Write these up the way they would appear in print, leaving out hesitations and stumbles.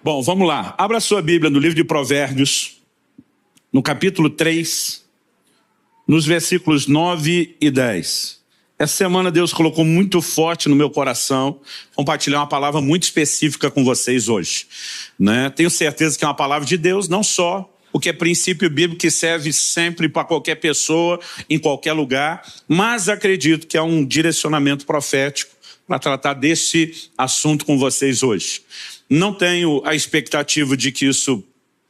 Bom, vamos lá. Abra sua Bíblia no livro de Provérbios, no capítulo 3, nos versículos 9 e 10. Essa semana Deus colocou muito forte no meu coração compartilhar uma palavra muito específica com vocês hoje, né? Tenho certeza que é uma palavra de Deus, não só porque é princípio bíblico que serve sempre para qualquer pessoa, em qualquer lugar, mas acredito que é um direcionamento profético para tratar desse assunto com vocês hoje. Não tenho a expectativa de que isso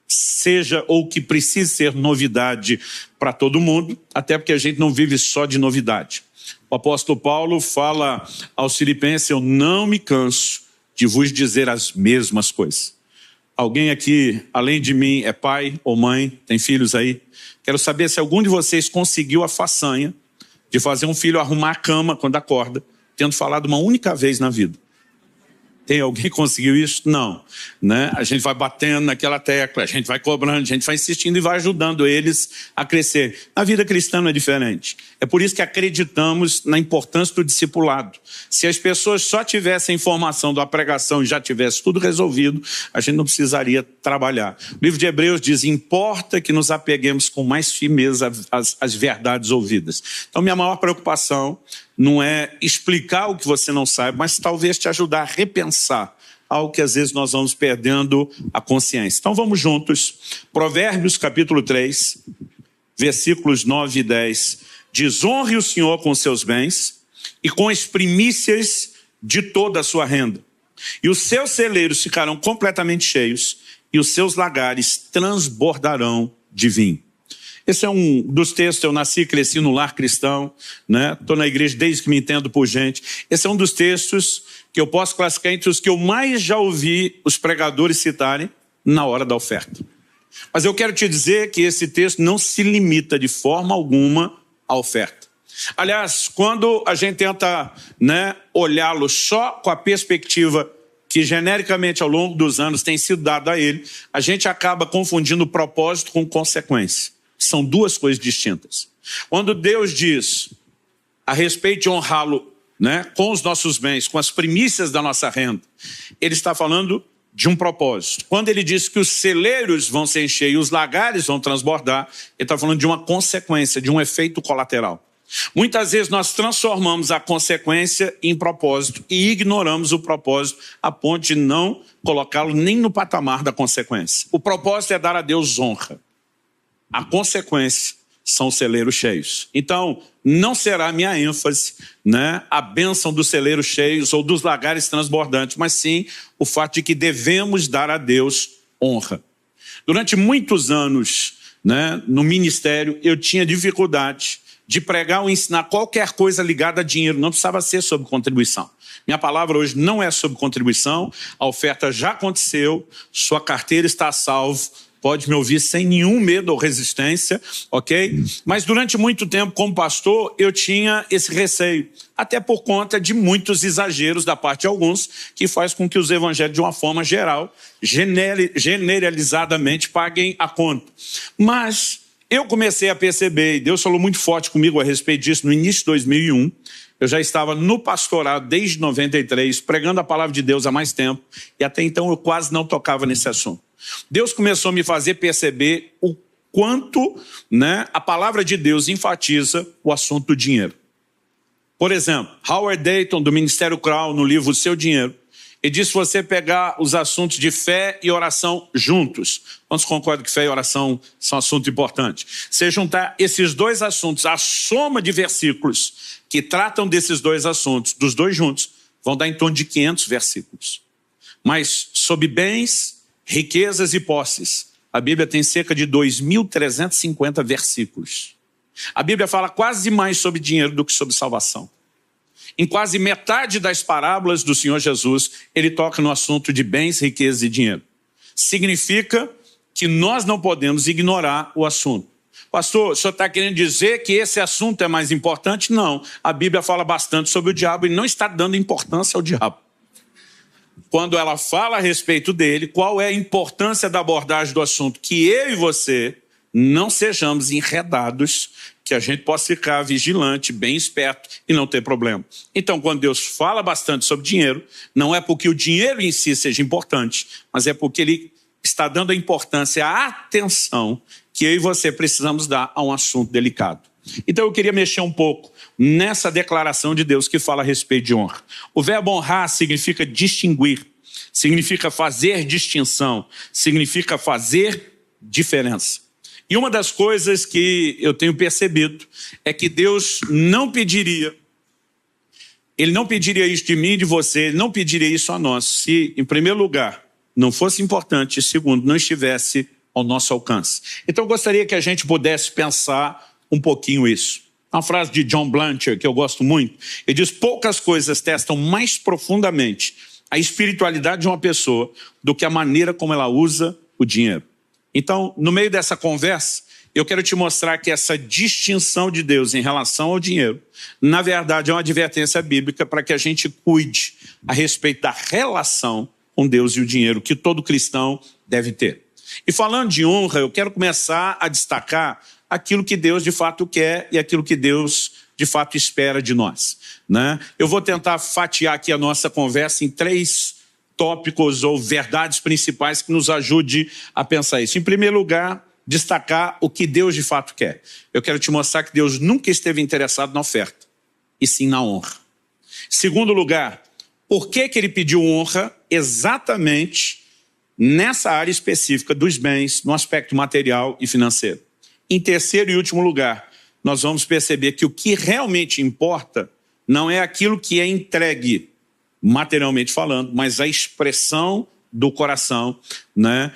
seja ou que precise ser novidade para todo mundo, até porque a gente não vive só de novidade. O apóstolo Paulo fala aos Filipenses: eu não me canso de vos dizer as mesmas coisas. Alguém aqui, além de mim, é pai ou mãe, tem filhos aí? Quero saber se algum de vocês conseguiu a façanha de fazer um filho arrumar a cama quando acorda, tendo falado uma única vez na vida. Tem alguém que conseguiu isso? Não, né? A gente vai batendo naquela tecla, a gente vai cobrando, a gente vai insistindo e vai ajudando eles a crescer. A vida cristã não é diferente. É por isso que acreditamos na importância do discipulado. Se as pessoas só tivessem informação da pregação e já tivesse tudo resolvido, a gente não precisaria trabalhar. O livro de Hebreus diz: importa que nos apeguemos com mais firmeza às verdades ouvidas. Então, minha maior preocupação não é explicar o que você não sabe, mas talvez te ajudar a repensar algo que às vezes nós vamos perdendo a consciência. Então vamos juntos. Provérbios capítulo 3, versículos 9 e 10. Diz: honre o Senhor com seus bens e com as primícias de toda a sua renda. E os seus celeiros ficarão completamente cheios e os seus lagares transbordarão de vinho. Esse é um dos textos. Eu nasci e cresci no lar cristão, né? Estou na igreja desde que me entendo por gente. Esse é um dos textos que eu posso classificar entre os que eu mais já ouvi os pregadores citarem na hora da oferta. Mas eu quero te dizer que esse texto não se limita de forma alguma à oferta. Aliás, quando a gente tenta, né, olhá-lo só com a perspectiva que genericamente ao longo dos anos tem sido dada a ele, a gente acaba confundindo propósito com consequência. São duas coisas distintas. Quando Deus diz a respeito de honrá-lo, né, com os nossos bens, com as primícias da nossa renda, ele está falando de um propósito. Quando ele diz que os celeiros vão se encher e os lagares vão transbordar, ele está falando de uma consequência, de um efeito colateral. Muitas vezes nós transformamos a consequência em propósito e ignoramos o propósito a ponto de não colocá-lo nem no patamar da consequência. O propósito é dar a Deus honra. A consequência são os celeiros cheios. Então, não será minha ênfase, né, a bênção dos celeiros cheios ou dos lagares transbordantes, mas sim o fato de que devemos dar a Deus honra. Durante muitos anos, né, no ministério, eu tinha dificuldade de pregar ou ensinar qualquer coisa ligada a dinheiro. Não precisava ser sobre contribuição. Minha palavra hoje não é sobre contribuição. A oferta já aconteceu, sua carteira está a salvo. Pode me ouvir sem nenhum medo ou resistência, ok? Mas durante muito tempo, como pastor, eu tinha esse receio. Até por conta de muitos exageros da parte de alguns, que faz com que os evangelhos, de uma forma geral, generalizadamente, paguem a conta. Mas eu comecei a perceber, e Deus falou muito forte comigo a respeito disso no início de 2001, eu já estava no pastorado desde 93, pregando a palavra de Deus há mais tempo, e até então eu quase não tocava nesse assunto. Deus começou a me fazer perceber o quanto, né, a palavra de Deus enfatiza o assunto do dinheiro. Por exemplo, Howard Dayton, do Ministério Crown, no livro O Seu Dinheiro, ele diz: se você pegar os assuntos de fé e oração juntos, quantos concordam que fé e oração são assuntos importantes? Se juntar esses dois assuntos, a soma de versículos que tratam desses dois assuntos, dos dois juntos, vão dar em torno de 500 versículos. Mas sobre bens, riquezas e posses, a Bíblia tem cerca de 2.350 versículos. A Bíblia fala quase mais sobre dinheiro do que sobre salvação. Em quase metade das parábolas do Senhor Jesus, ele toca no assunto de bens, riquezas e dinheiro. Significa que nós não podemos ignorar o assunto. Pastor, o senhor está querendo dizer que esse assunto é mais importante? Não. A Bíblia fala bastante sobre o diabo e não está dando importância ao diabo. Quando ela fala a respeito dele, qual é a importância da abordagem do assunto? Que eu e você não sejamos enredados, que a gente possa ficar vigilante, bem esperto e não ter problema. Então, quando Deus fala bastante sobre dinheiro, não é porque o dinheiro em si seja importante, mas é porque Ele está dando a importância, a atenção que eu e você precisamos dar a um assunto delicado. Então, eu queria mexer um pouco nessa declaração de Deus que fala a respeito de honra. O verbo honrar significa distinguir, significa fazer distinção, significa fazer diferença. E uma das coisas que eu tenho percebido é que Deus não pediria, Ele não pediria isso de mim e de você, Ele não pediria isso a nós, se, em primeiro lugar, não fosse importante, e segundo, não estivesse ao nosso alcance. Então, eu gostaria que a gente pudesse pensar um pouquinho isso. Uma frase de John Blanchard, que eu gosto muito, ele diz: poucas coisas testam mais profundamente a espiritualidade de uma pessoa do que a maneira como ela usa o dinheiro. Então, no meio dessa conversa, eu quero te mostrar que essa distinção de Deus em relação ao dinheiro, na verdade, é uma advertência bíblica para que a gente cuide a respeito da relação com Deus e o dinheiro, que todo cristão deve ter. E falando de honra, eu quero começar a destacar aquilo que Deus de fato quer e aquilo que Deus de fato espera de nós, né? Eu vou tentar fatiar aqui a nossa conversa em 3 tópicos ou verdades principais que nos ajude a pensar isso. Em primeiro lugar, destacar o que Deus de fato quer. Eu quero te mostrar que Deus nunca esteve interessado na oferta, e sim na honra. Segundo lugar, por que Ele pediu honra exatamente nessa área específica dos bens, no aspecto material e financeiro. Em terceiro e último lugar, nós vamos perceber que o que realmente importa não é aquilo que é entregue, materialmente falando, mas a expressão do coração, né,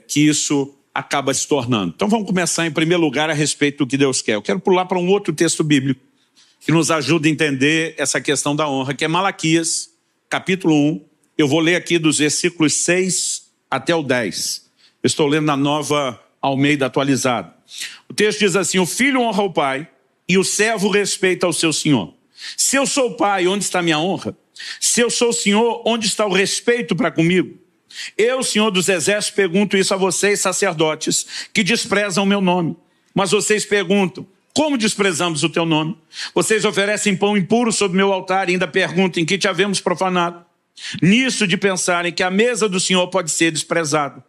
que isso acaba se tornando. Então vamos começar em primeiro lugar a respeito do que Deus quer. Eu quero pular para um outro texto bíblico que nos ajuda a entender essa questão da honra, que é Malaquias, capítulo 1. Eu vou ler aqui dos versículos 6 até o 10. Eu estou lendo na Nova Almeida atualizada. O texto diz assim: o filho honra o pai e o servo respeita ao seu senhor. Se eu sou pai, onde está minha honra? Se eu sou senhor, onde está o respeito para comigo? Eu, Senhor dos Exércitos, pergunto isso a vocês, sacerdotes, que desprezam o meu nome. Mas vocês perguntam: como desprezamos o teu nome? Vocês oferecem pão impuro sobre meu altar e ainda perguntam: em que te havemos profanado? Nisso de pensarem que a mesa do Senhor pode ser desprezada.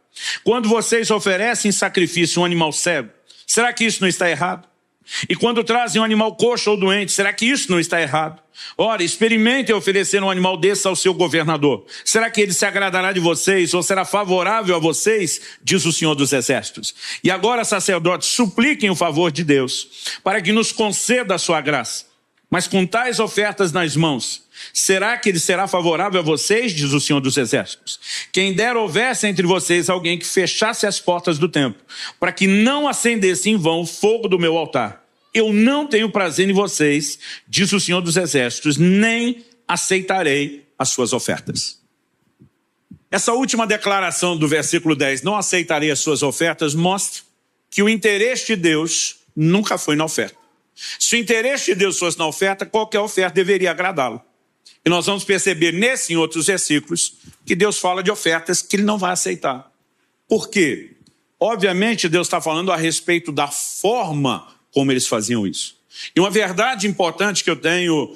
Quando vocês oferecem em sacrifício um animal cego, será que isso não está errado? E quando trazem um animal coxo ou doente, será que isso não está errado? Ora, experimentem oferecer um animal desse ao seu governador. Será que ele se agradará de vocês ou será favorável a vocês? Diz o Senhor dos Exércitos. E agora, sacerdotes, supliquem o favor de Deus, para que nos conceda a sua graça. Mas com tais ofertas nas mãos, será que ele será favorável a vocês? Diz o Senhor dos Exércitos. Quem dera houvesse entre vocês alguém que fechasse as portas do templo, para que não acendesse em vão o fogo do meu altar. Eu não tenho prazer em vocês, diz o Senhor dos Exércitos, nem aceitarei as suas ofertas. Essa última declaração do versículo 10, não aceitarei as suas ofertas, mostra que o interesse de Deus nunca foi na oferta. Se o interesse de Deus fosse na oferta, qualquer oferta deveria agradá-lo. E nós vamos perceber nesse e em outros versículos que Deus fala de ofertas que Ele não vai aceitar. Por quê? Obviamente Deus está falando a respeito da forma como eles faziam isso. E uma verdade importante que eu tenho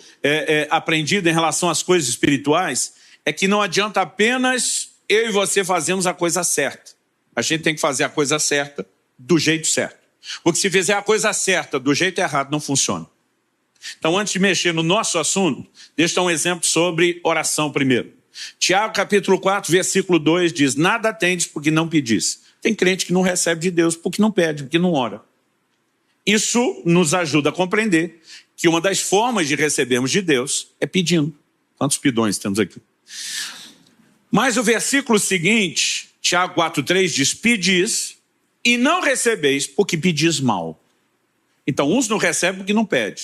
aprendido em relação às coisas espirituais é que não adianta apenas eu e você fazermos a coisa certa. A gente tem que fazer a coisa certa do jeito certo. Porque se fizer a coisa certa do jeito errado, não funciona. Então, antes de mexer no nosso assunto, deixa eu dar um exemplo sobre oração primeiro. Tiago, capítulo 4, versículo 2 diz: nada tendes porque não pedis. Tem crente que não recebe de Deus porque não pede, porque não ora. Isso nos ajuda a compreender que uma das formas de recebermos de Deus é pedindo. Quantos pidões temos aqui? Mas o versículo seguinte, Tiago 4,3 diz: pedis e não recebeis porque pedis mal. Então, uns não recebem porque não pedem.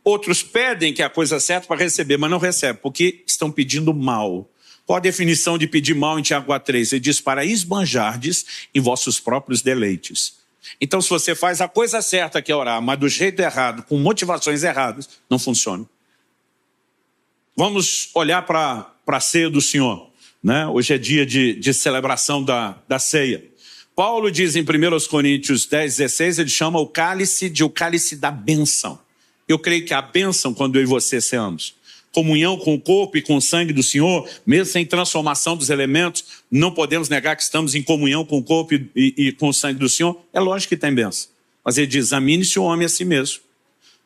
Outros pedem que é a coisa certa para receber, mas não recebem porque estão pedindo mal. Qual a definição de pedir mal em Tiago 4,3? Ele diz: para esbanjardes em vossos próprios deleites. Então, se você faz a coisa certa, que é orar, mas do jeito errado, com motivações erradas, não funciona. Vamos olhar para a ceia do Senhor, né? Hoje é dia de celebração da ceia. Paulo diz em 1 Coríntios 10:16, ele chama o cálice de o cálice da bênção. Eu creio que a bênção, quando eu e você ceamos, comunhão com o corpo e com o sangue do Senhor, mesmo sem transformação dos elementos, não podemos negar que estamos em comunhão com o corpo e com o sangue do Senhor. É lógico que tem bênção. Mas ele diz, examine-se o homem a si mesmo.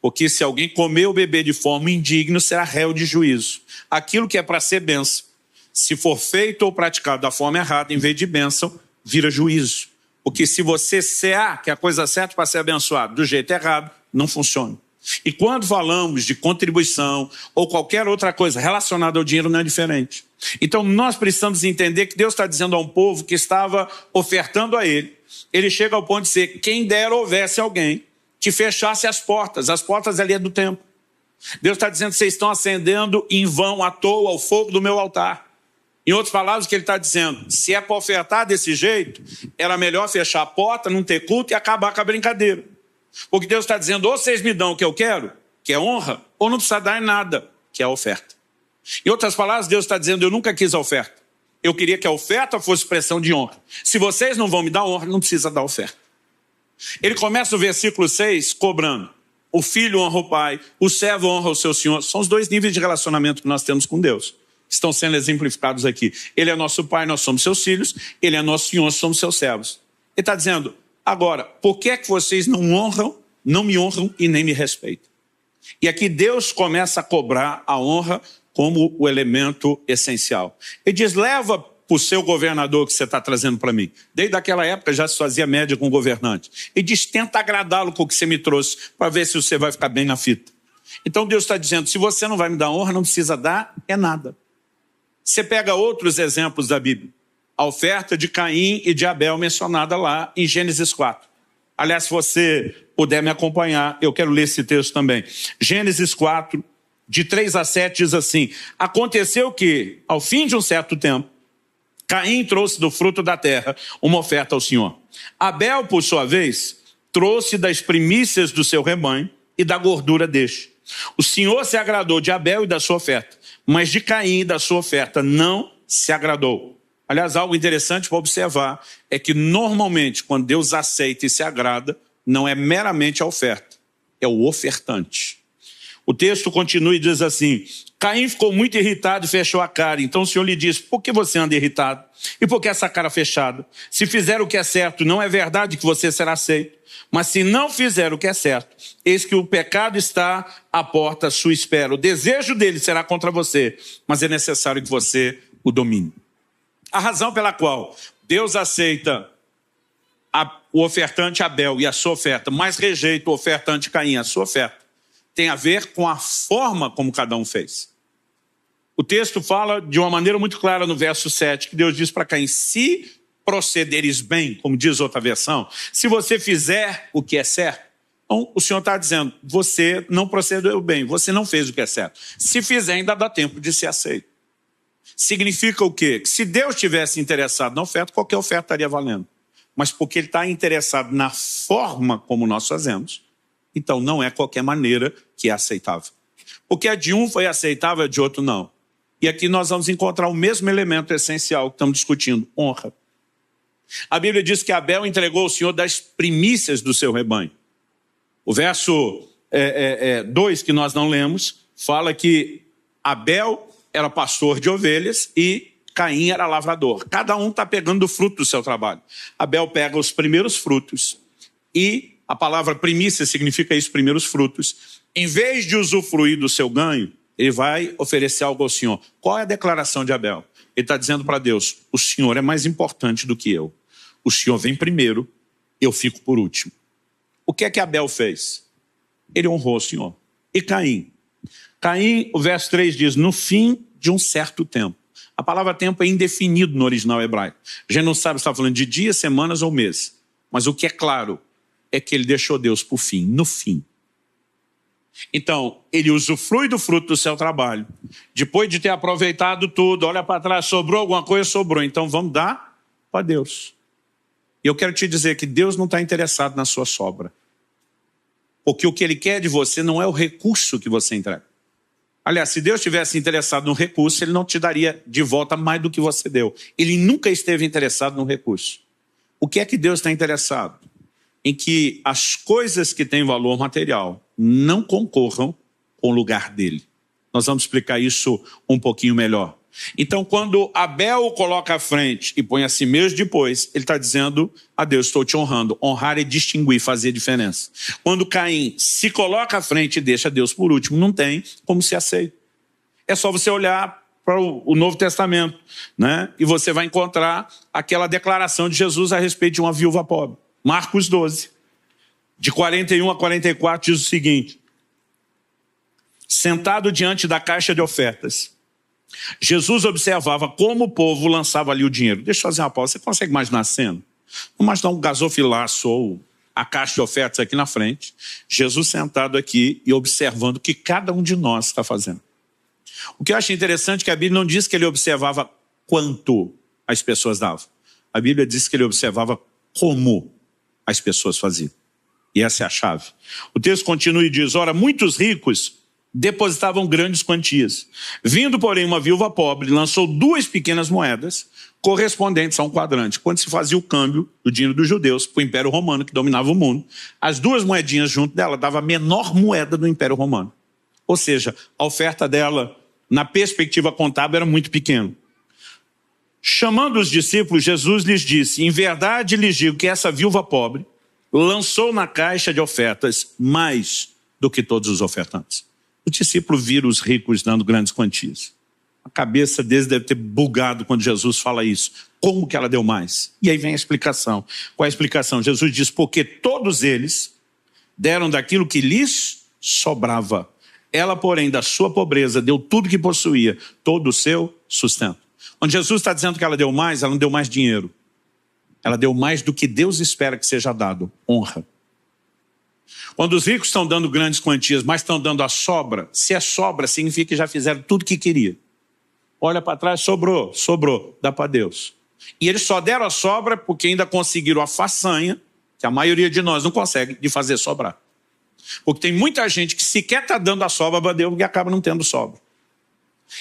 Porque se alguém comer ou beber de forma indigna, será réu de juízo. Aquilo que é para ser bênção, se for feito ou praticado da forma errada, em vez de bênção, vira juízo. Porque se você cear, que é a coisa certa para ser abençoado, do jeito errado, não funciona. E quando falamos de contribuição ou qualquer outra coisa relacionada ao dinheiro, não é diferente. Então nós precisamos entender que Deus está dizendo a um povo que estava ofertando a ele. Ele chega ao ponto de dizer, quem dera houvesse alguém que fechasse as portas ali é do templo. Deus está dizendo, vocês estão acendendo em vão, à toa, o fogo do meu altar. Em outras palavras, o que ele está dizendo, se é para ofertar desse jeito, era melhor fechar a porta, não ter culto e acabar com a brincadeira. Porque Deus está dizendo, ou vocês me dão o que eu quero, que é honra, ou não precisa dar em nada, que é a oferta. Em outras palavras, Deus está dizendo, eu nunca quis a oferta. Eu queria que a oferta fosse expressão de honra. Se vocês não vão me dar honra, não precisa dar oferta. Ele começa o versículo 6 cobrando. O filho honra o pai, o servo honra o seu senhor. São os dois níveis de relacionamento que nós temos com Deus. Estão sendo exemplificados aqui. Ele é nosso pai, nós somos seus filhos. Ele é nosso senhor, somos seus servos. Ele está dizendo, agora, por que é que vocês não me honram e nem me respeitam? E aqui Deus começa a cobrar a honra como o elemento essencial. Ele diz, leva para o seu governador que você está trazendo para mim. Desde aquela época já se fazia média com o governante. Ele diz, tenta agradá-lo com o que você me trouxe, para ver se você vai ficar bem na fita. Então Deus está dizendo, se você não vai me dar honra, não precisa dar, é nada. Você pega outros exemplos da Bíblia. A oferta de Caim e de Abel mencionada lá em Gênesis 4. Aliás, se você puder me acompanhar, eu quero ler esse texto também. Gênesis 4, de 3 a 7, diz assim, aconteceu que, ao fim de um certo tempo, Caim trouxe do fruto da terra uma oferta ao Senhor. Abel, por sua vez, trouxe das primícias do seu rebanho e da gordura deste. O Senhor se agradou de Abel e da sua oferta, mas de Caim e da sua oferta não se agradou. Aliás, algo interessante para observar é que normalmente quando Deus aceita e se agrada, não é meramente a oferta, é o ofertante. O texto continua e diz assim, Caim ficou muito irritado e fechou a cara. Então o Senhor lhe disse, por que você anda irritado? E por que essa cara fechada? Se fizer o que é certo, não é verdade que você será aceito. Mas se não fizer o que é certo, eis que o pecado está à porta à sua espera. O desejo dele será contra você, mas é necessário que você o domine. A razão pela qual Deus aceita o ofertante Abel e a sua oferta, mas rejeita o ofertante Caim, a sua oferta, tem a ver com a forma como cada um fez. O texto fala de uma maneira muito clara no verso 7, que Deus diz para Caim, se procederes bem, como diz outra versão, se você fizer o que é certo, então o Senhor está dizendo, você não procedeu bem, você não fez o que é certo. Se fizer, ainda dá tempo de ser aceito. Significa o quê? Que se Deus tivesse interessado na oferta, qualquer oferta estaria valendo. Mas porque Ele está interessado na forma como nós fazemos, então não é qualquer maneira que é aceitável. Porque a de um foi aceitável, a de outro não. E aqui nós vamos encontrar o mesmo elemento essencial que estamos discutindo, honra. A Bíblia diz que Abel entregou ao Senhor das primícias do seu rebanho. O verso 2, que nós não lemos, fala que Abel era pastor de ovelhas e Caim era lavrador. Cada um está pegando o fruto do seu trabalho. Abel pega os primeiros frutos e a palavra primícia significa isso, primeiros frutos. Em vez de usufruir do seu ganho, ele vai oferecer algo ao Senhor. Qual é a declaração de Abel? Ele está dizendo para Deus, o Senhor é mais importante do que eu. O Senhor vem primeiro, eu fico por último. O que é que Abel fez? Ele honrou o Senhor. E Caim? Caim, o verso 3 diz, no fim de um certo tempo. A palavra tempo é indefinido no original hebraico. A gente não sabe se está falando de dias, semanas ou meses. Mas o que é claro é que ele deixou Deus por fim, no fim. Então, ele usufrui do fruto do seu trabalho. Depois de ter aproveitado tudo, olha para trás, sobrou alguma coisa? Sobrou. Então vamos dar para Deus. E eu quero te dizer que Deus não está interessado na sua sobra. Porque o que Ele quer de você não é o recurso que você entrega. Aliás, se Deus estivesse interessado no recurso, Ele não te daria de volta mais do que você deu. Ele nunca esteve interessado no recurso. O que é que Deus está interessado? Em que as coisas que têm valor material não concorram com o lugar dele. Nós vamos explicar isso um pouquinho melhor. Então, quando Abel o coloca à frente e põe a si mesmo depois, ele está dizendo a Deus, estou te honrando. Honrar é distinguir, fazer diferença. Quando Caim se coloca à frente e deixa Deus por último, não tem como se aceita. É só você olhar para o Novo Testamento, né? E você vai encontrar aquela declaração de Jesus a respeito de uma viúva pobre. Marcos 12, de 41 a 44, diz o seguinte: sentado diante da caixa de ofertas, Jesus observava como o povo lançava ali o dinheiro. Deixa eu fazer uma pausa. Você consegue imaginar a cena? Vamos imaginar um gasofilaço ou a caixa de ofertas aqui na frente. Jesus sentado aqui e observando o que cada um de nós está fazendo. O que eu acho interessante é que a Bíblia não diz que ele observava quanto as pessoas davam. A Bíblia diz que ele observava como as pessoas faziam. E essa é a chave. O texto continua e diz: ora, muitos ricos depositavam grandes quantias. Vindo, porém, uma viúva pobre, lançou 2 pequenas moedas, correspondentes a um quadrante. Quando se fazia o câmbio do dinheiro dos judeus para o Império Romano, que dominava o mundo, as 2 moedinhas junto dela dava a menor moeda do Império Romano. Ou seja, a oferta dela, na perspectiva contábil, era muito pequena. Chamando os discípulos, Jesus lhes disse: em verdade lhes digo que essa viúva pobre lançou na caixa de ofertas mais do que todos os ofertantes. O discípulo vira os ricos dando grandes quantias. A cabeça deles deve ter bugado quando Jesus fala isso. Como que ela deu mais? E aí vem a explicação. Qual é a explicação? Jesus diz: porque todos eles deram daquilo que lhes sobrava. Ela, porém, da sua pobreza, deu tudo que possuía, todo o seu sustento. Quando Jesus está dizendo que ela deu mais, ela não deu mais dinheiro. Ela deu mais do que Deus espera que seja dado: honra. Quando os ricos estão dando grandes quantias, mas estão dando a sobra, se é sobra, significa que já fizeram tudo que queria. Olha para trás, sobrou, dá para Deus. E eles só deram a sobra porque ainda conseguiram a façanha, que a maioria de nós não consegue, de fazer sobrar. Porque tem muita gente que sequer está dando a sobra para Deus e acaba não tendo sobra.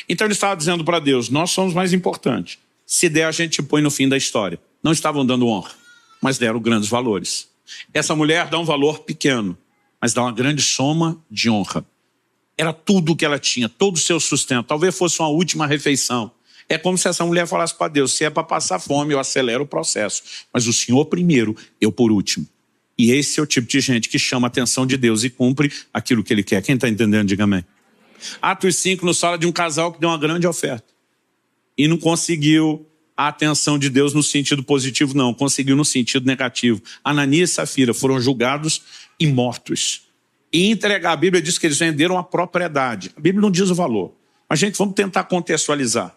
Então ele estava dizendo para Deus: nós somos mais importantes. Se der, a gente põe no fim da história. Não estavam dando honra, mas deram grandes valores. Essa mulher dá um valor pequeno, mas dá uma grande soma de honra. Era tudo o que ela tinha, todo o seu sustento. Talvez fosse uma última refeição. É como se essa mulher falasse para Deus: se é para passar fome, eu acelero o processo. Mas o Senhor primeiro, eu por último. E esse é o tipo de gente que chama a atenção de Deus e cumpre aquilo que Ele quer. Quem está entendendo, diga amém. Atos 5 nos fala de um casal que deu uma grande oferta. E não conseguiu a atenção de Deus no sentido positivo, não. Conseguiu no sentido negativo. Ananias e Safira foram julgados e mortos. E entregar, a Bíblia diz que eles venderam a propriedade. A Bíblia não diz o valor. Mas, gente, vamos tentar contextualizar.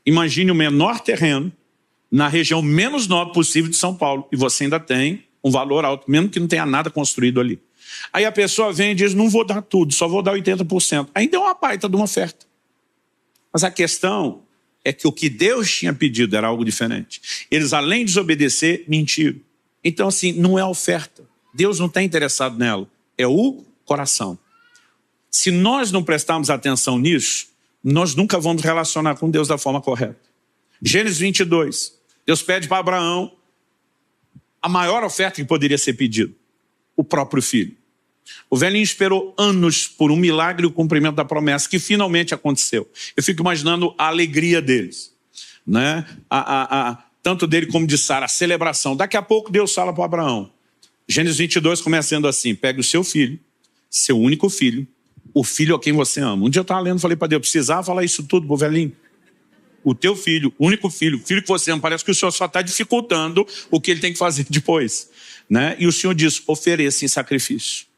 Imagine o menor terreno na região menos nobre possível de São Paulo. E você ainda tem um valor alto, mesmo que não tenha nada construído ali. Aí a pessoa vem e diz: não vou dar tudo, só vou dar 80%. Ainda é uma baita de uma oferta. Mas a questão é que o que Deus tinha pedido era algo diferente. Eles, além de desobedecer, mentiram. Então, assim, não é a oferta. Deus não está interessado nela. É o coração. Se nós não prestarmos atenção nisso, nós nunca vamos relacionar com Deus da forma correta. Gênesis 22. Deus pede para Abraão a maior oferta que poderia ser pedido: o próprio filho. O velhinho esperou anos por um milagre e o cumprimento da promessa, que finalmente aconteceu. Eu fico imaginando a alegria deles, né? Tanto dele como de Sara, a celebração. Daqui a pouco Deus fala para Abraão. Gênesis 22 começando assim: pegue o seu filho, seu único filho, o filho a quem você ama. Um dia eu estava lendo, falei para Deus: precisava falar isso tudo pro velhinho? O teu filho, o único filho, o filho que você ama. Parece que o Senhor só está dificultando o que ele tem que fazer depois, né? E o Senhor diz: ofereça em sacrifício.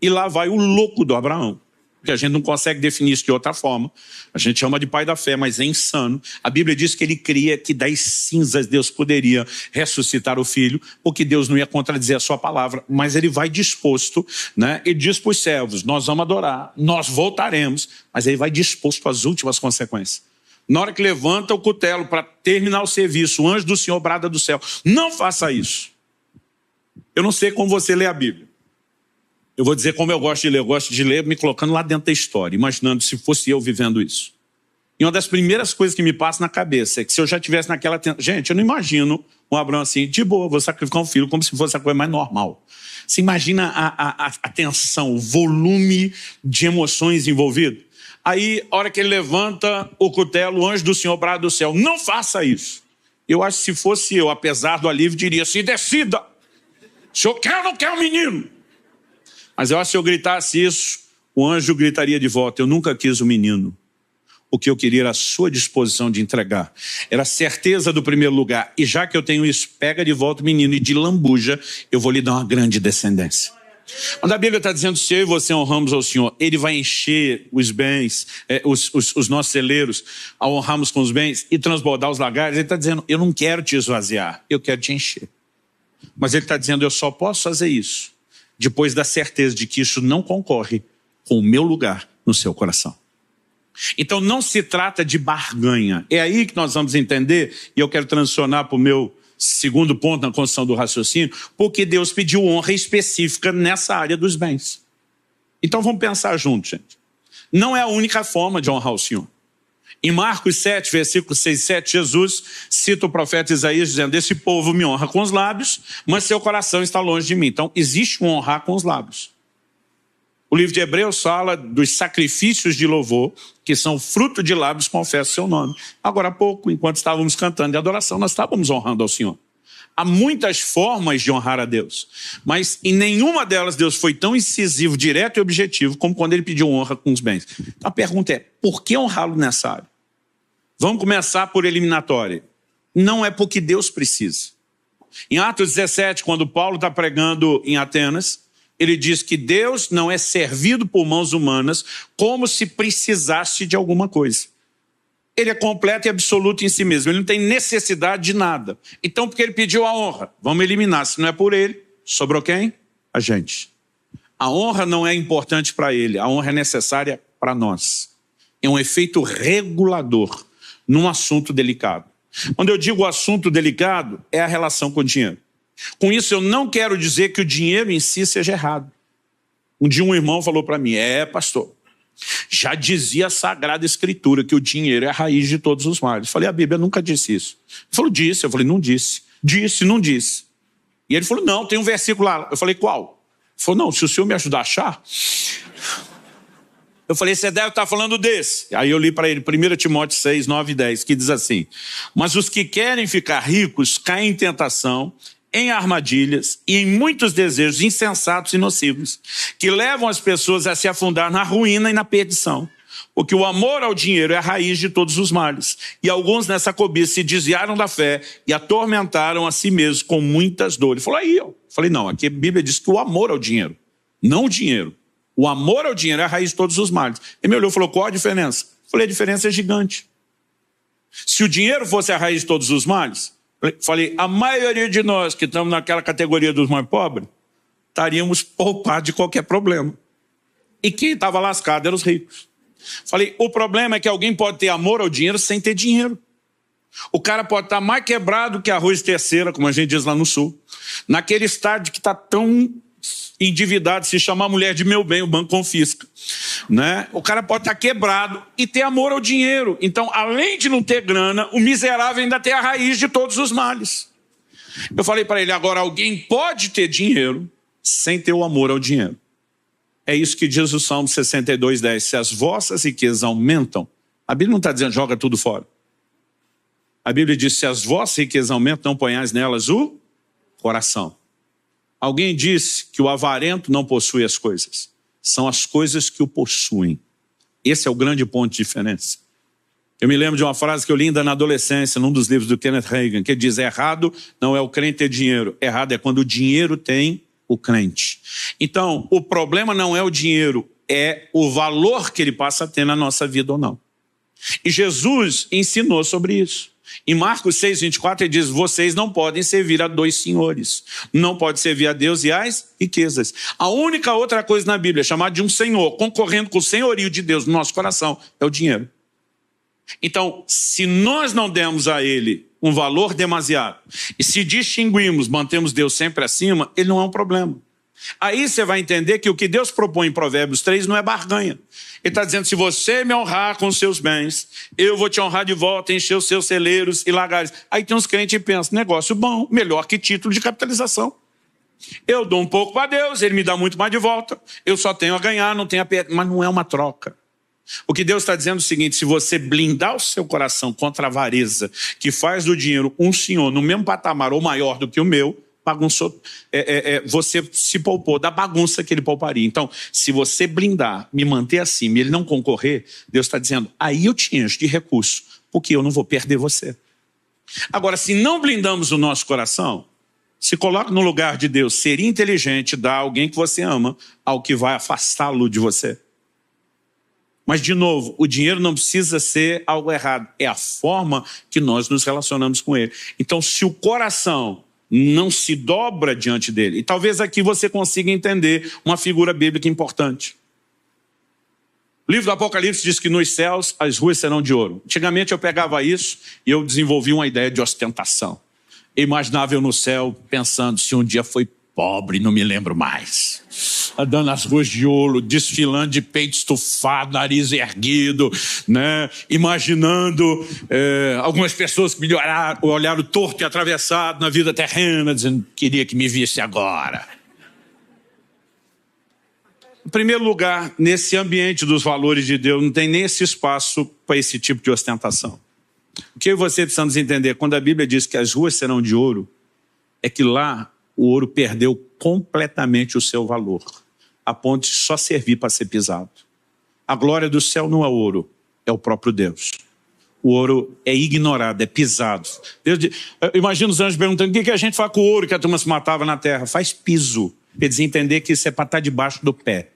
E lá vai o louco do Abraão, porque a gente não consegue definir isso de outra forma. A gente chama de pai da fé, mas é insano. A Bíblia diz que ele cria que das cinzas Deus poderia ressuscitar o filho, porque Deus não ia contradizer a sua palavra, mas ele vai disposto, né? Ele diz para os servos: nós vamos adorar, nós voltaremos, mas ele vai disposto às últimas consequências. Na hora que levanta o cutelo para terminar o serviço, o anjo do Senhor brada do céu: não faça isso. Eu não sei como você lê a Bíblia. Eu vou dizer como eu gosto de ler. Eu gosto de ler me colocando lá dentro da história, imaginando se fosse eu vivendo isso. E uma das primeiras coisas que me passa na cabeça é que se eu já tivesse naquela... Gente, eu não imagino um Abraão assim, de boa, vou sacrificar um filho como se fosse a coisa mais normal. Você imagina a tensão, o volume de emoções envolvido? Aí, a hora que ele levanta o cutelo, o anjo do Senhor brada do céu, não faça isso. Eu acho que se fosse eu, apesar do alívio, diria assim, decida. Se eu quero ou não quero um menino? Mas eu acho que se eu gritasse isso, o anjo gritaria de volta, eu nunca quis um menino. O que eu queria era a sua disposição de entregar. Era a certeza do primeiro lugar. E já que eu tenho isso, pega de volta o menino e de lambuja, eu vou lhe dar uma grande descendência. Quando a Bíblia está dizendo, se eu e você honramos ao Senhor, Ele vai encher os bens, os nossos celeiros, ao honrarmos com os bens e transbordar os lagares, Ele está dizendo, eu não quero te esvaziar, eu quero te encher. Mas Ele está dizendo, eu só posso fazer isso depois da certeza de que isso não concorre com o meu lugar no seu coração. Então não se trata de barganha. É aí que nós vamos entender, e eu quero transicionar para o meu segundo ponto na construção do raciocínio, porque Deus pediu honra específica nessa área dos bens. Então vamos pensar juntos, gente. Não é a única forma de honrar o Senhor. Em Marcos 7, versículos 6 e 7, Jesus cita o profeta Isaías dizendo, esse povo me honra com os lábios, mas seu coração está longe de mim. Então existe um honrar com os lábios. O livro de Hebreus fala dos sacrifícios de louvor, que são fruto de lábios que confessam o seu nome. Agora há pouco, enquanto estávamos cantando de adoração, nós estávamos honrando ao Senhor. Há muitas formas de honrar a Deus, mas em nenhuma delas Deus foi tão incisivo, direto e objetivo, como quando Ele pediu honra com os bens. A pergunta é, por que honrá-lo nessa área? Vamos começar por eliminatória. Não é porque Deus precisa. Em Atos 17, quando Paulo está pregando em Atenas, ele diz que Deus não é servido por mãos humanas como se precisasse de alguma coisa. Ele é completo e absoluto em si mesmo. Ele não tem necessidade de nada. Então, porque ele pediu a honra, vamos eliminar. Se não é por ele, sobrou quem? A gente. A honra não é importante para ele. A honra é necessária para nós. É um efeito regulador num assunto delicado. Quando eu digo assunto delicado, é a relação com o dinheiro. Com isso, eu não quero dizer que o dinheiro em si seja errado. Um dia um irmão falou para mim, pastor, já dizia a Sagrada Escritura que o dinheiro é a raiz de todos os males. Eu falei, a Bíblia nunca disse isso. Ele falou, disse. Eu falei, não disse. Disse, não disse. E ele falou, não, tem um versículo lá. Eu falei, qual? Ele falou, não, se o senhor me ajudar a achar... Eu falei, você deve estar falando desse. Aí eu li para ele, 1 Timóteo 6, 9 e 10, que diz assim, mas os que querem ficar ricos caem em tentação, em armadilhas e em muitos desejos insensatos e nocivos, que levam as pessoas a se afundar na ruína e na perdição. Porque o amor ao dinheiro é a raiz de todos os males. E alguns nessa cobiça se desviaram da fé e atormentaram a si mesmos com muitas dores. Falou aí, ó. Falei, não, aqui a Bíblia diz que o amor ao dinheiro, não o dinheiro. O amor ao dinheiro é a raiz de todos os males. Ele me olhou e falou, qual a diferença? Falei, a diferença é gigante. Se o dinheiro fosse a raiz de todos os males, falei, a maioria de nós que estamos naquela categoria dos mais pobres, estaríamos poupados de qualquer problema. E quem estava lascado eram os ricos. Falei, o problema é que alguém pode ter amor ao dinheiro sem ter dinheiro. O cara pode estar mais quebrado que arroz de terceira, como a gente diz lá no sul. Naquele estádio que está tão endividado, se chamar a mulher de meu bem, o banco confisca. Né? O cara pode estar quebrado e ter amor ao dinheiro. Então, além de não ter grana, o miserável ainda tem a raiz de todos os males. Eu falei para ele, agora alguém pode ter dinheiro sem ter o amor ao dinheiro. É isso que diz o Salmo 62, 10. Se as vossas riquezas aumentam, a Bíblia não está dizendo joga tudo fora. A Bíblia diz, se as vossas riquezas aumentam, não ponhais nelas o coração. Alguém disse que o avarento não possui as coisas. São as coisas que o possuem. Esse é o grande ponto de diferença. Eu me lembro de uma frase que eu li ainda na adolescência, num dos livros do Kenneth Hagin, que ele diz, errado não é o crente ter dinheiro, errado é quando o dinheiro tem o crente. Então, o problema não é o dinheiro, é o valor que ele passa a ter na nossa vida ou não. E Jesus ensinou sobre isso. Em Marcos 6, 24, ele diz, vocês não podem servir a dois senhores. Não pode servir a Deus e às riquezas. A única outra coisa na Bíblia, chamada de um senhor, concorrendo com o senhorio de Deus no nosso coração, é o dinheiro. Então, se nós não demos a ele um valor demasiado, e se distinguimos, mantemos Deus sempre acima, ele não é um problema. Aí você vai entender que o que Deus propõe em Provérbios 3 não é barganha. Ele está dizendo, se você me honrar com os seus bens, eu vou te honrar de volta, encher os seus celeiros e lagares. Aí tem uns crentes que pensam, negócio bom, melhor que título de capitalização. Eu dou um pouco para Deus, ele me dá muito mais de volta. Eu só tenho a ganhar, não tenho a perder. Mas não é uma troca. O que Deus está dizendo é o seguinte, se você blindar o seu coração contra a avareza, que faz do dinheiro um senhor no mesmo patamar ou maior do que o meu, bagunçou, você se poupou da bagunça que ele pouparia. Então, se você blindar, me manter acima e ele não concorrer, Deus está dizendo, aí eu te encho de recurso, porque eu não vou perder você. Agora, se não blindamos o nosso coração, se coloca no lugar de Deus, seria inteligente dar a alguém que você ama ao que vai afastá-lo de você. Mas, de novo, o dinheiro não precisa ser algo errado, é a forma que nós nos relacionamos com ele. Então, se o coração não se dobra diante dele. E talvez aqui você consiga entender uma figura bíblica importante. O livro do Apocalipse diz que nos céus as ruas serão de ouro. Antigamente eu pegava isso e eu desenvolvi uma ideia de ostentação. Eu imaginava eu no céu pensando, se um dia foi pobre, não me lembro mais. Andando nas ruas de ouro, desfilando de peito estufado, nariz erguido, né? Imaginando algumas pessoas que me olharam torto e atravessado na vida terrena, dizendo, queria que me visse agora. Em primeiro lugar, nesse ambiente dos valores de Deus, não tem nem esse espaço para esse tipo de ostentação. O que eu e você precisamos entender, quando a Bíblia diz que as ruas serão de ouro, é que lá o ouro perdeu completamente o seu valor, a ponto de só servir para ser pisado. A glória do céu não é ouro, é o próprio Deus. O ouro é ignorado, é pisado. Imagina os anjos perguntando, o que a gente faz com o ouro que a turma se matava na terra? Faz piso. Eles entender que isso é para estar debaixo do pé.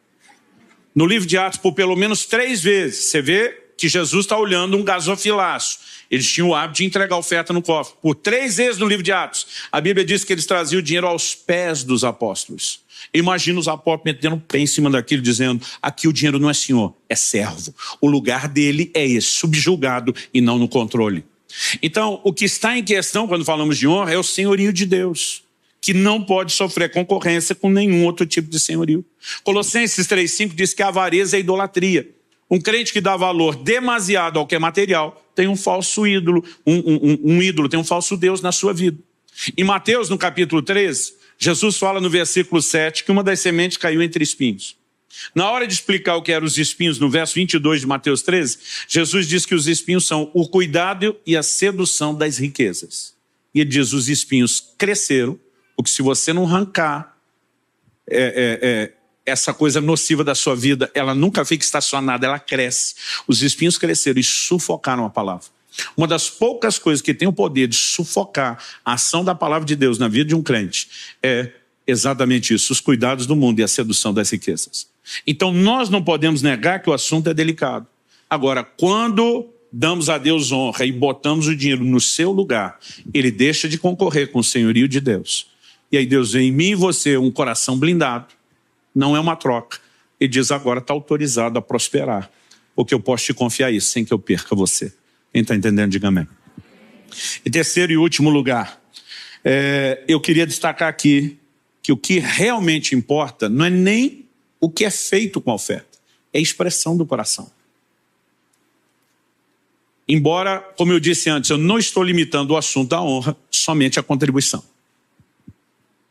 No livro de Atos, por pelo menos 3 vezes, você vê que Jesus está olhando um gasofilaço. Eles tinham o hábito de entregar oferta no cofre. Por 3 vezes no livro de Atos, a Bíblia diz que eles traziam o dinheiro aos pés dos apóstolos. Imagina os apóstolos metendo o pé em cima daquilo, dizendo, aqui o dinheiro não é senhor, é servo. O lugar dele é esse, subjugado e não no controle. Então, o que está em questão quando falamos de honra é o senhorio de Deus, que não pode sofrer concorrência com nenhum outro tipo de senhorio. Colossenses 3,5 diz que a avareza é idolatria. Um crente que dá valor demasiado ao que é material tem um falso ídolo, um ídolo, tem um falso Deus na sua vida. Em Mateus, no capítulo 13, Jesus fala no versículo 7 que uma das sementes caiu entre espinhos. Na hora de explicar o que eram os espinhos, no verso 22 de Mateus 13, Jesus diz que os espinhos são o cuidado e a sedução das riquezas. E ele diz, os espinhos cresceram, porque se você não arrancar essa coisa nociva da sua vida, ela nunca fica estacionada, ela cresce. Os espinhos cresceram e sufocaram a palavra. Uma das poucas coisas que tem o poder de sufocar a ação da palavra de Deus na vida de um crente é exatamente isso, os cuidados do mundo e a sedução das riquezas. Então nós não podemos negar que o assunto é delicado. Agora, quando damos a Deus honra e botamos o dinheiro no seu lugar, ele deixa de concorrer com o senhorio de Deus. E aí Deus vê em mim e você um coração blindado. Não é uma troca. Ele diz, agora está autorizado a prosperar, porque eu posso te confiar isso sem que eu perca você. Quem está entendendo, diga amém. Em terceiro e último lugar, eu queria destacar aqui que o que realmente importa não é nem o que é feito com a oferta, é a expressão do coração. Embora, como eu disse antes, eu não estou limitando o assunto da honra somente à contribuição.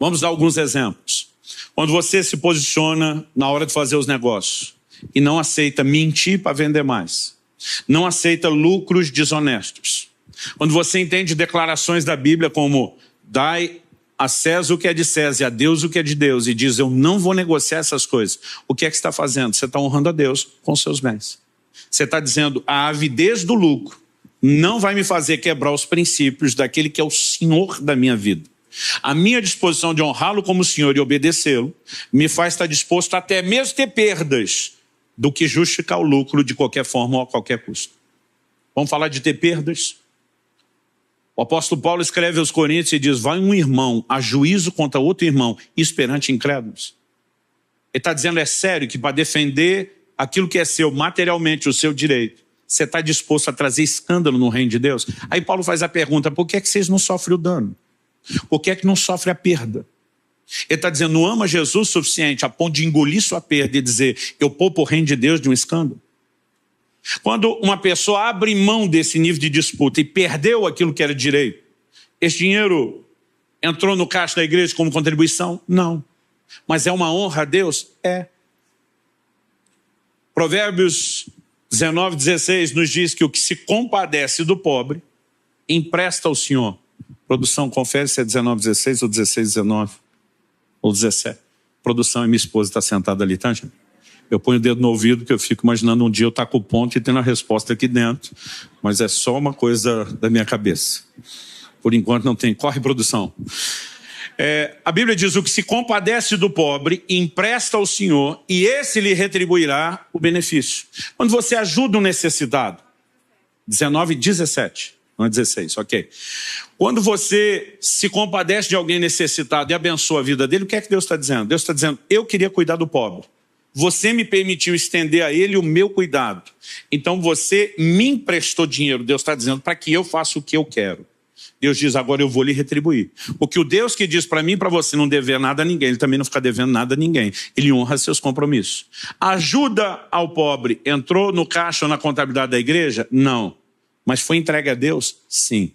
Vamos dar alguns exemplos. Quando você se posiciona na hora de fazer os negócios e não aceita mentir para vender mais, não aceita lucros desonestos. Quando você entende declarações da Bíblia como dai a César o que é de César e a Deus o que é de Deus e diz eu não vou negociar essas coisas, o que é que você está fazendo? Você está honrando a Deus com seus bens. Você está dizendo a avidez do lucro não vai me fazer quebrar os princípios daquele que é o Senhor da minha vida. A minha disposição de honrá-lo como Senhor e obedecê-lo me faz estar disposto até mesmo ter perdas do que justificar o lucro de qualquer forma ou a qualquer custo. Vamos falar de ter perdas? O apóstolo Paulo escreve aos Coríntios e diz, vai um irmão a juízo contra outro irmão, isso perante incrédulos. Ele está dizendo, é sério que para defender aquilo que é seu, materialmente o seu direito, você está disposto a trazer escândalo no reino de Deus? Aí Paulo faz a pergunta, por que é que vocês não sofrem o dano? Por que é que não sofre a perda? Ele está dizendo, não ama Jesus o suficiente a ponto de engolir sua perda e dizer, eu poupo o reino de Deus de um escândalo. Quando uma pessoa abre mão desse nível de disputa e perdeu aquilo que era direito, esse dinheiro entrou no caixa da igreja como contribuição? Não. Mas é uma honra a Deus? É. Provérbios 19:16 nos diz que o que se compadece do pobre, empresta ao Senhor. Produção, confere se é 19:16 ou 16:19 ou 17. Produção, e minha esposa está sentada ali, tá, gente? Eu ponho o dedo no ouvido porque eu fico imaginando um dia eu estar com o ponto e tendo a resposta aqui dentro. Mas é só uma coisa da minha cabeça. Por enquanto não tem. Corre, produção. A Bíblia diz, o que se compadece do pobre, empresta ao Senhor e esse lhe retribuirá o benefício. Quando você ajuda um necessitado, 19:17, não é 16, ok. Quando você se compadece de alguém necessitado e abençoa a vida dele, o que é que Deus está dizendo? Deus está dizendo, eu queria cuidar do pobre. Você me permitiu estender a ele o meu cuidado. Então você me emprestou dinheiro, Deus está dizendo, para que eu faça o que eu quero. Deus diz, agora eu vou lhe retribuir. Porque o Deus que diz para mim e para você não dever nada a ninguém, ele também não fica devendo nada a ninguém. Ele honra seus compromissos. Ajuda ao pobre entrou no caixa ou na contabilidade da igreja? Não. Mas foi entregue a Deus? Sim.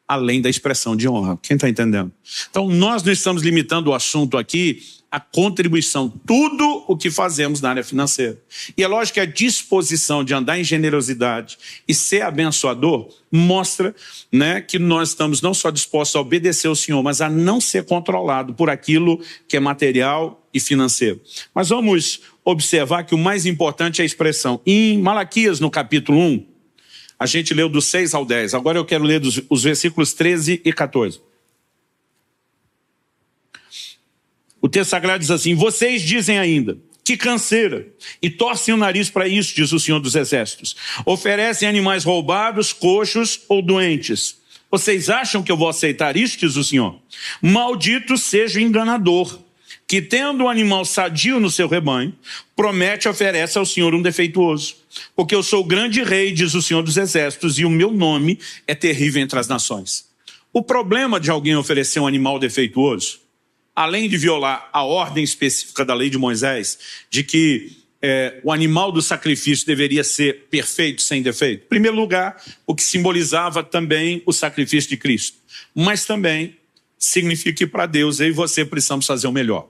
Além da expressão de honra. Quem está entendendo? Então nós não estamos limitando o assunto aqui à contribuição, tudo o que fazemos na área financeira. E é lógico que a disposição de andar em generosidade e ser abençoador mostra, né, que nós estamos não só dispostos a obedecer ao Senhor, mas a não ser controlado por aquilo que é material e financeiro. Mas vamos observar que o mais importante é a expressão. Em Malaquias, no capítulo 1, a gente leu do 6 ao 10. Agora eu quero ler os versículos 13 e 14. O texto sagrado diz assim, vocês dizem ainda, que canseira, e torcem o nariz para isso, diz o Senhor dos Exércitos. Oferecem animais roubados, coxos ou doentes. Vocês acham que eu vou aceitar isso, diz o Senhor? Maldito seja o enganador, que tendo um animal sadio no seu rebanho, promete e oferece ao Senhor um defeituoso. Porque eu sou o grande rei, diz o Senhor dos Exércitos, e o meu nome é terrível entre as nações. O problema de alguém oferecer um animal defeituoso, além de violar a ordem específica da lei de Moisés, de que o animal do sacrifício deveria ser perfeito, sem defeito. Em primeiro lugar, o que simbolizava também o sacrifício de Cristo. Mas também significa que para Deus, eu e você precisamos fazer o melhor.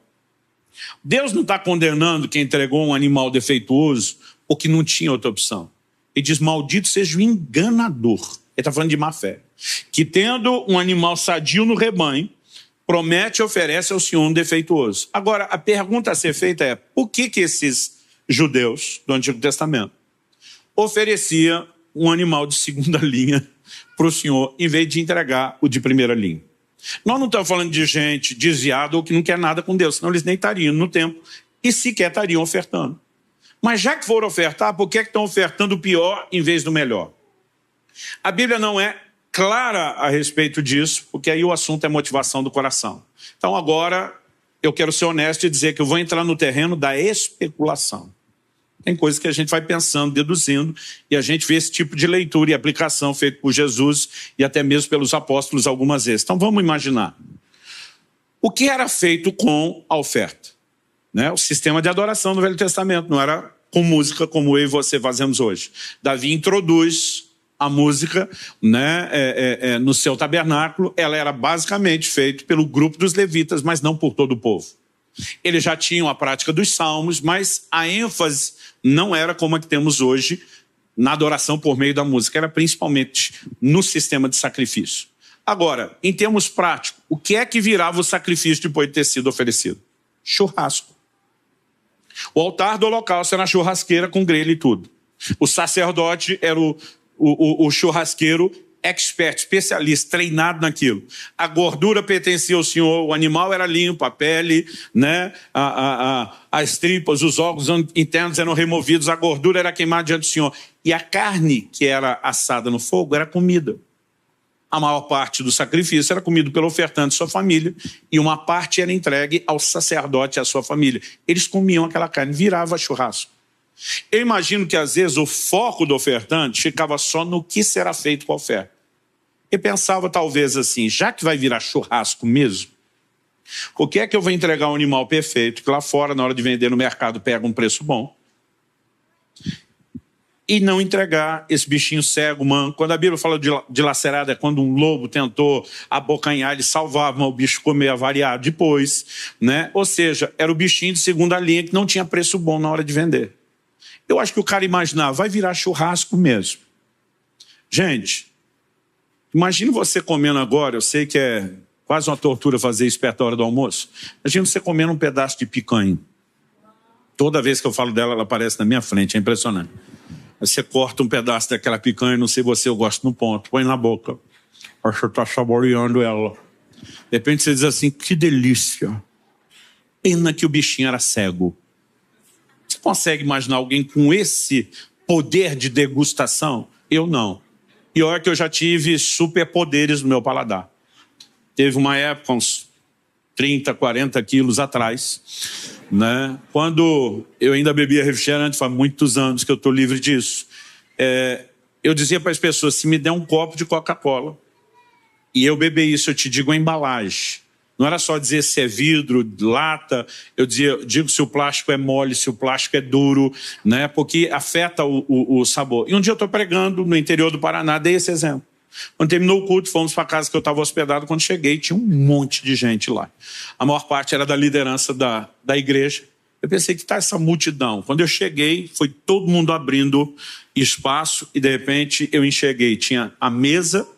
Deus não está condenando quem entregou um animal defeituoso ou que não tinha outra opção. Ele diz, maldito seja o enganador. Ele está falando de má fé. Que tendo um animal sadio no rebanho, promete e oferece ao Senhor um defeituoso. Agora, a pergunta a ser feita é, por que esses judeus do Antigo Testamento ofereciam um animal de segunda linha para o Senhor, em vez de entregar o de primeira linha? Nós não estamos falando de gente desviada ou que não quer nada com Deus, senão eles nem estariam no templo e sequer estariam ofertando. Mas já que foram ofertar, por que estão ofertando o pior em vez do melhor? A Bíblia não é clara a respeito disso, porque aí o assunto é motivação do coração. Então agora eu quero ser honesto e dizer que eu vou entrar no terreno da especulação. Tem coisas que a gente vai pensando, deduzindo, e a gente vê esse tipo de leitura e aplicação feito por Jesus e até mesmo pelos apóstolos algumas vezes. Então vamos imaginar. O que era feito com a oferta? O sistema de adoração do Velho Testamento não era com música como eu e você fazemos hoje. Davi introduz a música no seu tabernáculo. Ela era basicamente feita pelo grupo dos levitas, mas não por todo o povo. Eles já tinham a prática dos salmos, mas a ênfase não era como a que temos hoje na adoração por meio da música, era principalmente no sistema de sacrifício. Agora, em termos práticos, o que é que virava o sacrifício depois de ter sido oferecido? Churrasco. O altar do holocausto era na churrasqueira com grelha e tudo. O sacerdote era o churrasqueiro expert, especialista, treinado naquilo. A gordura pertencia ao Senhor, o animal era limpo, a pele, as tripas, os órgãos internos eram removidos, a gordura era queimada diante do Senhor. E a carne que era assada no fogo era comida. A maior parte do sacrifício era comido pelo ofertante e sua família, e uma parte era entregue ao sacerdote e à sua família. Eles comiam aquela carne, virava churrasco. Eu imagino que às vezes o foco do ofertante ficava só no que será feito com a oferta. Eu pensava talvez assim, já que vai virar churrasco mesmo, Por que é que eu vou entregar um animal perfeito, que lá fora, na hora de vender no mercado, pega um preço bom, e não entregar esse bichinho cego, manco? Quando a Bíblia fala de dilacerado, é quando um lobo tentou abocanhar, ele salvava, mas o bicho comia variado depois, né? Ou seja, era o bichinho de segunda linha que não tinha preço bom na hora de vender. Eu acho que o cara imaginava, vai virar churrasco mesmo. Gente, imagine você comendo agora, eu sei que é quase uma tortura fazer isso perto da hora do almoço. Imagina você comendo um pedaço de picanha. Toda vez que eu falo dela, ela aparece na minha frente, é impressionante. Aí você corta um pedaço daquela picanha, não sei você, eu gosto no ponto, põe na boca. Acho que você está saboreando ela. De repente você diz assim, que delícia. Pena que o bichinho era cego. Você consegue imaginar alguém com esse poder de degustação? Eu não. Pior que eu já tive superpoderes no meu paladar. Teve uma época, uns 30, 40 quilos atrás, né? Quando eu ainda bebia refrigerante, faz muitos anos que eu estou livre disso, eu dizia para as pessoas, se me der um copo de Coca-Cola e eu beber isso, eu te digo a embalagem. Não era só dizer se é vidro, lata, eu digo se o plástico é mole, se o plástico é duro, né? Porque afeta o sabor. E um dia eu estou pregando no interior do Paraná, dei esse exemplo. Quando terminou o culto, fomos para a casa que eu estava hospedado. Quando cheguei, tinha um monte de gente lá. A maior parte era da liderança da igreja. Eu pensei, que está essa multidão? Quando eu cheguei, foi todo mundo abrindo espaço e, de repente, eu enxerguei. Tinha a mesa,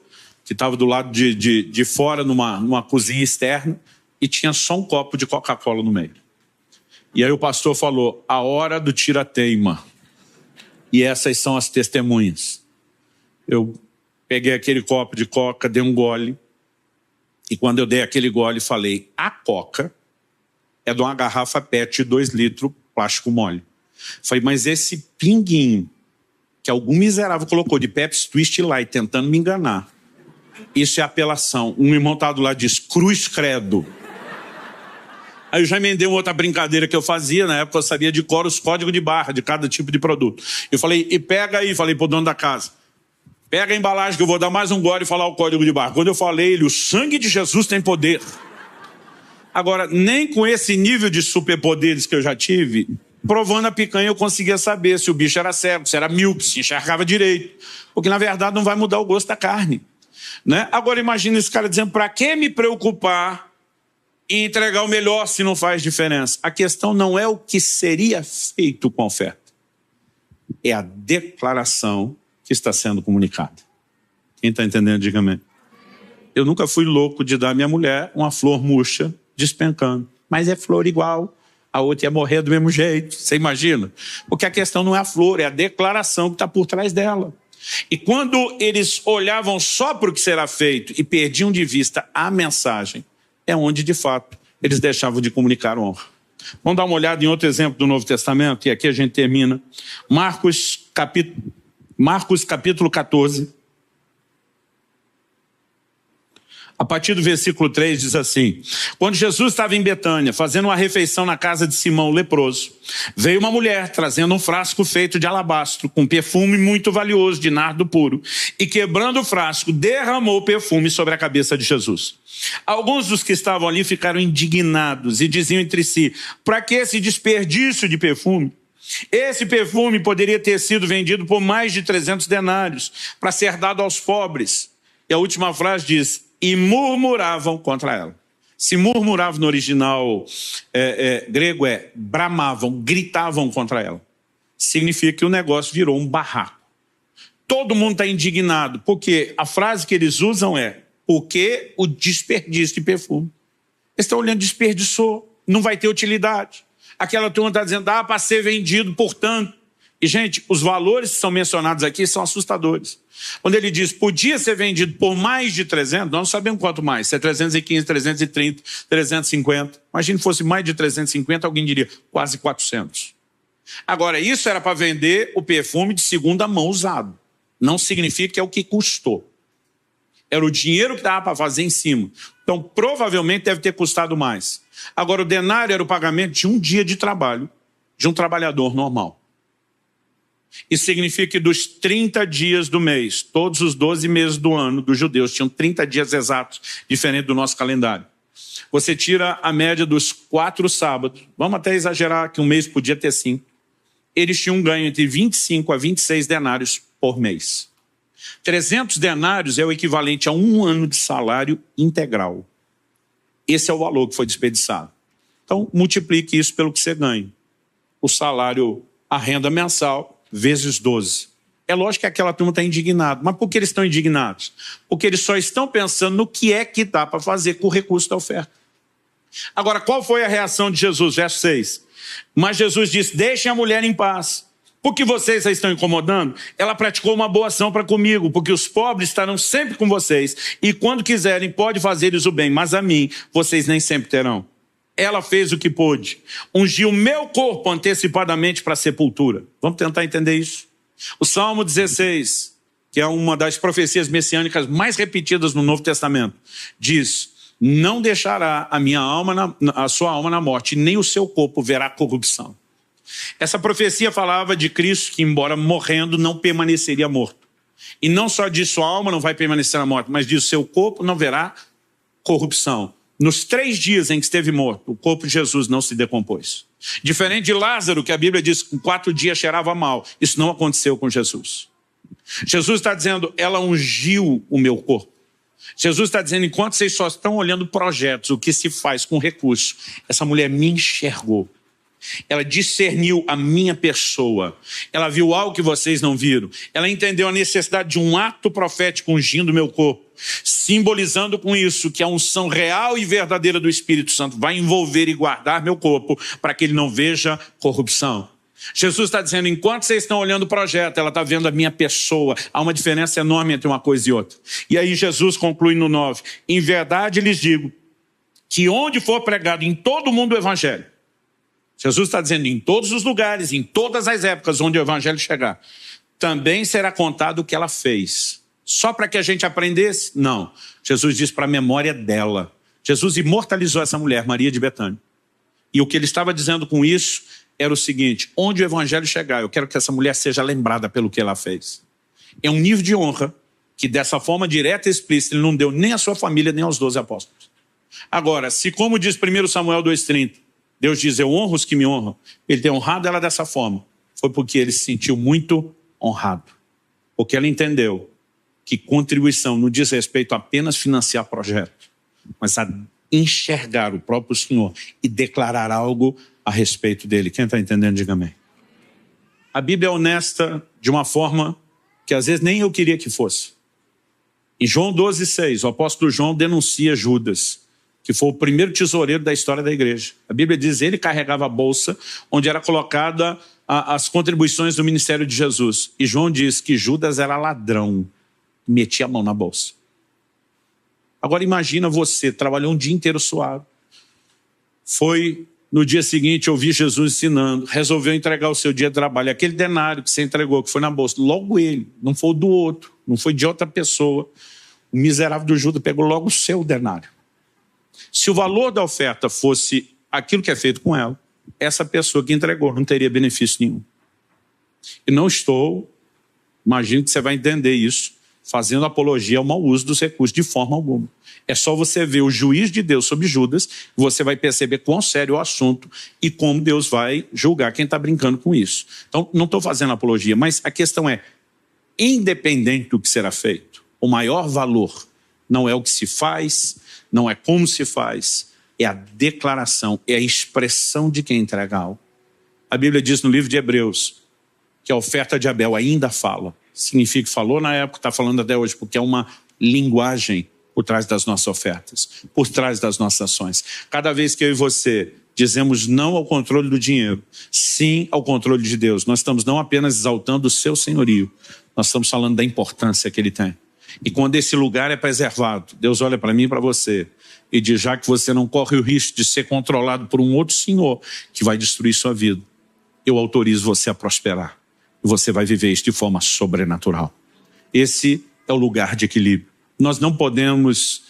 que estava do lado de fora, numa cozinha externa, e tinha só um copo de Coca-Cola no meio. E aí o pastor falou, a hora do tira-teima. E essas são as testemunhas. Eu peguei aquele copo de Coca, dei um gole, e quando eu dei aquele gole, falei, a Coca é de uma garrafa PET de 2 litros, plástico mole. Falei, mas esse pinguinho que algum miserável colocou de Pepsi Twist Light, tentando me enganar, isso é apelação. Um irmão estava do lado diz, cruz credo. Aí eu já emendei uma outra brincadeira que eu fazia, na época eu sabia de cor os códigos de barra de cada tipo de produto. Eu falei, e pega aí, falei pro dono da casa, pega a embalagem que eu vou dar mais um gole e falar o código de barra. Quando eu falei, ele, o sangue de Jesus tem poder. Agora, nem com esse nível de superpoderes que eu já tive, provando a picanha eu conseguia saber se o bicho era cego, se era míope, se enxergava direito. Porque na verdade não vai mudar o gosto da carne, né? Agora imagina esse cara dizendo, para que me preocupar em entregar o melhor se não faz diferença? A questão não é o que seria feito com a oferta. É a declaração que está sendo comunicada. Quem está entendendo, diga amém. Eu nunca fui louco de dar à minha mulher uma flor murcha despencando. Mas é flor igual, a outra ia morrer do mesmo jeito. Você imagina? Porque a questão não é a flor, é a declaração que está por trás dela. E quando eles olhavam só para o que será feito e perdiam de vista a mensagem, é onde, de fato, eles deixavam de comunicar honra. Vamos dar uma olhada em outro exemplo do Novo Testamento, e aqui a gente termina. Marcos capítulo 14. A partir do versículo 3 diz assim, quando Jesus estava em Betânia, fazendo uma refeição na casa de Simão, o leproso, veio uma mulher trazendo um frasco feito de alabastro, com perfume muito valioso de nardo puro, e quebrando o frasco, derramou o perfume sobre a cabeça de Jesus. Alguns dos que estavam ali ficaram indignados e diziam entre si, para que esse desperdício de perfume? Esse perfume poderia ter sido vendido por mais de 300 denários, para ser dado aos pobres. E a última frase diz, e murmuravam contra ela. Se murmuravam no original grego bramavam, gritavam contra ela. Significa que o negócio virou um barraco. Todo mundo está indignado, porque a frase que eles usam é, porque o desperdício de perfume. Eles estão olhando, desperdiçou, não vai ter utilidade. Aquela turma está dizendo, para ser vendido, portanto. E, gente, os valores que são mencionados aqui são assustadores. Quando ele diz, podia ser vendido por mais de 300, nós não sabemos quanto mais, se é 315, 330, 350. Imagina se fosse mais de 350, alguém diria quase 400. Agora, isso era para vender o perfume de segunda mão usado. Não significa que é o que custou. Era o dinheiro que dava para fazer em cima. Então, provavelmente deve ter custado mais. Agora, o denário era o pagamento de um dia de trabalho de um trabalhador normal. Isso significa que dos 30 dias do mês, todos os 12 meses do ano dos judeus tinham 30 dias exatos, diferente do nosso calendário. você tira a média dos 4 sábados, vamos até exagerar que um mês podia ter 5, eles tinham um ganho entre 25 a 26 denários por mês. 300 denários é o equivalente a 1 ano de salário integral. Esse é o valor que foi desperdiçado. Então, multiplique isso pelo que você ganha. O salário, a renda mensal, vezes 12. É lógico que aquela turma está indignada. Mas por que eles estão indignados? Porque eles só estão pensando no que é que dá para fazer com o recurso da oferta. Agora, qual foi a reação de Jesus? Verso 6. Mas Jesus disse, deixem a mulher em paz. Porque vocês a estão incomodando? Ela praticou uma boa ação para comigo, porque os pobres estarão sempre com vocês, e quando quiserem, pode fazer-lhes o bem, mas a mim, vocês nem sempre terão. Ela fez o que pôde, ungiu o meu corpo antecipadamente para a sepultura. Vamos tentar entender isso? O Salmo 16, que é uma das profecias messiânicas mais repetidas no Novo Testamento, diz, não deixará a sua alma na morte, nem o seu corpo verá corrupção. Essa profecia falava de Cristo que, embora morrendo, não permaneceria morto. E não só diz sua alma não vai permanecer na morte, mas diz seu corpo não verá corrupção. Nos 3 dias em que esteve morto, o corpo de Jesus não se decompôs. Diferente de Lázaro, que a Bíblia diz que em 4 dias cheirava mal. Isso não aconteceu com Jesus. Jesus está dizendo, ela ungiu o meu corpo. Jesus está dizendo, enquanto vocês só estão olhando projetos, o que se faz com recurso, essa mulher me enxergou. Ela discerniu a minha pessoa. Ela viu algo que vocês não viram. Ela entendeu a necessidade de um ato profético ungindo o meu corpo, simbolizando com isso que a unção real e verdadeira do Espírito Santo vai envolver e guardar meu corpo para que ele não veja corrupção. Jesus está dizendo, enquanto vocês estão olhando o projeto, ela está vendo a minha pessoa. Há uma diferença enorme entre uma coisa e outra. E aí Jesus conclui no 9, em verdade lhes digo, que onde for pregado em todo o mundo o evangelho, Jesus está dizendo, em todos os lugares, em todas as épocas onde o evangelho chegar, também será contado o que ela fez. Só para que a gente aprendesse? Não. Jesus diz para a memória dela. Jesus imortalizou essa mulher, Maria de Betânia. E o que ele estava dizendo com isso era o seguinte, onde o evangelho chegar, eu quero que essa mulher seja lembrada pelo que ela fez. É um nível de honra que dessa forma direta e explícita ele não deu nem à sua família, nem aos 12 apóstolos. Agora, se como diz 1 Samuel 2,30, Deus diz, eu honro os que me honram. Ele tem honrado ela dessa forma. Foi porque ele se sentiu muito honrado. Porque ela entendeu que contribuição não diz respeito a apenas financiar projeto, mas a enxergar o próprio Senhor e declarar algo a respeito dele. Quem está entendendo, diga amém. A Bíblia é honesta de uma forma que às vezes nem eu queria que fosse. Em João 12,6, o apóstolo João denuncia Judas, que foi o primeiro tesoureiro da história da igreja. A Bíblia diz, ele carregava a bolsa onde era colocada as contribuições do ministério de Jesus. E João diz que Judas era ladrão, metia a mão na bolsa. Agora imagina você, trabalhou um dia inteiro suado, foi no dia seguinte ouvir Jesus ensinando, resolveu entregar o seu dia de trabalho, aquele denário que você entregou, que foi na bolsa, logo ele, não foi do outro, não foi de outra pessoa, o miserável do Judas pegou logo o seu denário. Se o valor da oferta fosse aquilo que é feito com ela, essa pessoa que entregou não teria benefício nenhum. E não estou, imagino que você vai entender isso, fazendo apologia ao mau uso dos recursos de forma alguma. É só você ver o juiz de Deus sobre Judas, você vai perceber quão sério é o assunto e como Deus vai julgar quem está brincando com isso. Então, não estou fazendo apologia, mas a questão é, independente do que será feito, o maior valor não é o que se faz, não é como se faz, é a declaração, é a expressão de quem entrega algo. A Bíblia diz no livro de Hebreus que a oferta de Abel ainda fala. Significa que falou na época, está falando até hoje, porque é uma linguagem por trás das nossas ofertas, por trás das nossas ações. Cada vez que eu e você dizemos não ao controle do dinheiro, sim ao controle de Deus, nós estamos não apenas exaltando o seu senhorio, nós estamos falando da importância que ele tem. E quando esse lugar é preservado, Deus olha para mim e para você e diz, já que você não corre o risco de ser controlado por um outro senhor que vai destruir sua vida, eu autorizo você a prosperar. E você vai viver isso de forma sobrenatural. Esse é o lugar de equilíbrio. Nós não podemos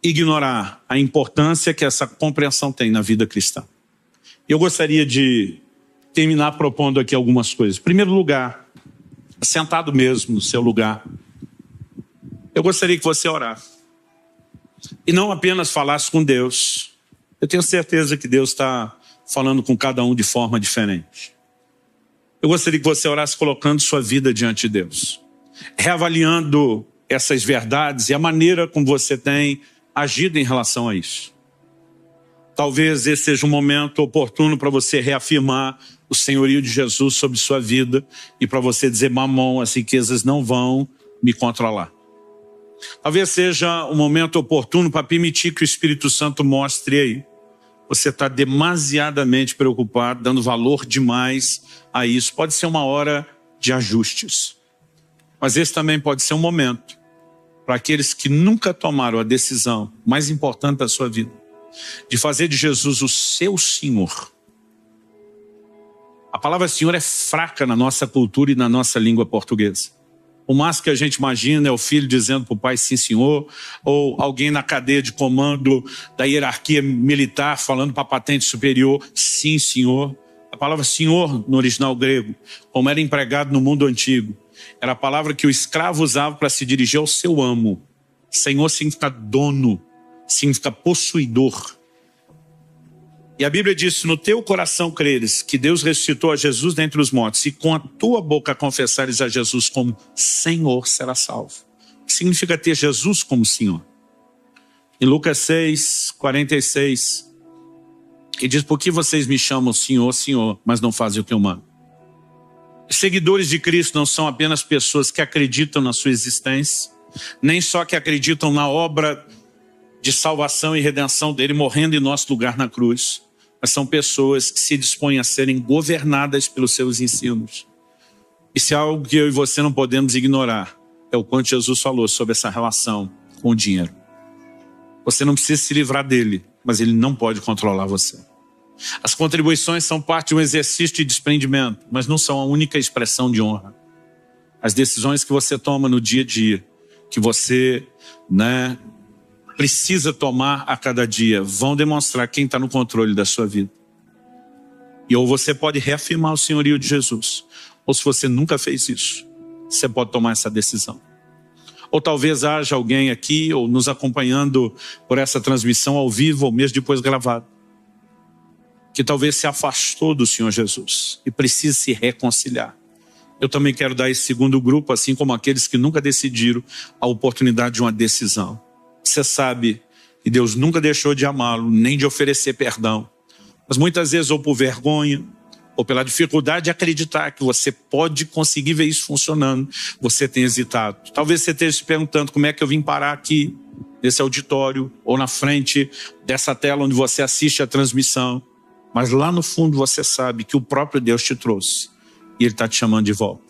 ignorar a importância que essa compreensão tem na vida cristã. Eu gostaria de terminar propondo aqui algumas coisas. Em primeiro lugar, sentado mesmo no seu lugar, eu gostaria que você orasse. e não apenas falasse com Deus. Eu tenho certeza que Deus está falando com cada um de forma diferente. Eu gostaria que você orasse colocando sua vida diante de Deus, reavaliando essas verdades e a maneira como você tem agido em relação a isso. Talvez esse seja um momento oportuno para você reafirmar o senhorio de Jesus sobre sua vida e para você dizer: Mamon, as riquezas não vão me controlar. Talvez seja um momento oportuno para permitir que o Espírito Santo mostre aí. Você está demasiadamente preocupado, dando valor demais a isso. Pode ser uma hora de ajustes. Mas esse também pode ser um momento para aqueles que nunca tomaram a decisão mais importante da sua vida, de fazer de Jesus o seu Senhor. A palavra Senhor é fraca na nossa cultura e na nossa língua portuguesa. O máximo que a gente imagina é o filho dizendo para o pai sim senhor, ou alguém na cadeia de comando da hierarquia militar falando para a patente superior sim senhor. A palavra senhor no original grego, como era empregado no mundo antigo, era a palavra que o escravo usava para se dirigir ao seu amo. Senhor significa dono, significa possuidor. E a Bíblia diz: se no teu coração creres que Deus ressuscitou a Jesus dentre os mortos e com a tua boca confessares a Jesus como Senhor, será salvo. O que significa ter Jesus como Senhor? Em Lucas 6, 46, ele diz: por que vocês me chamam Senhor, Senhor, mas não fazem o que eu mando? Os seguidores de Cristo não são apenas pessoas que acreditam na sua existência, nem só que acreditam na obra de salvação e redenção dele morrendo em nosso lugar na cruz, mas são pessoas que se dispõem a serem governadas pelos seus ensinos. E se há algo que eu e você não podemos ignorar, é o quanto Jesus falou sobre essa relação com o dinheiro. Você não precisa se livrar dele, mas ele não pode controlar você. As contribuições são parte de um exercício de desprendimento, mas não são a única expressão de honra. As decisões que você toma no dia a dia, que você, precisa tomar a cada dia, vão demonstrar quem está no controle da sua vida. E ou você pode reafirmar o senhorio de Jesus, ou se você nunca fez isso, você pode tomar essa decisão. Ou talvez haja alguém aqui, ou nos acompanhando por essa transmissão ao vivo, ou mesmo depois gravado, que talvez se afastou do Senhor Jesus e precisa se reconciliar. Eu também quero dar esse segundo grupo, assim como aqueles que nunca decidiram, a oportunidade de uma decisão. Você sabe que Deus nunca deixou de amá-lo, nem de oferecer perdão. Mas muitas vezes, ou por vergonha, ou pela dificuldade de acreditar que você pode conseguir ver isso funcionando, você tem hesitado. Talvez você esteja se perguntando: como é que eu vim parar aqui, nesse auditório, ou na frente dessa tela onde você assiste a transmissão. Mas lá no fundo você sabe que o próprio Deus te trouxe e Ele está te chamando de volta.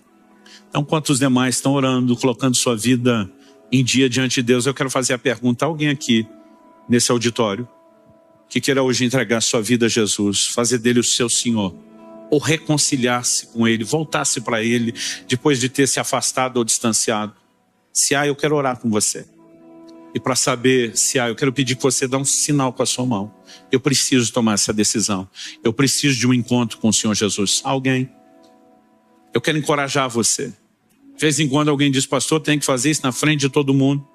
Então, enquanto os demais estão orando, colocando sua vida em dia diante de Deus, eu quero fazer a pergunta: alguém aqui nesse auditório que queira hoje entregar sua vida a Jesus, fazer dele o seu Senhor, ou reconciliar-se com Ele, voltar-se para Ele depois de ter se afastado ou distanciado? Se há, eu quero orar com você. E para saber se há, eu quero pedir que você dê um sinal com a sua mão. Eu preciso tomar essa decisão. Eu preciso de um encontro com o Senhor Jesus. Alguém? Eu quero encorajar você. De vez em quando alguém diz: pastor, tem que fazer isso na frente de todo mundo.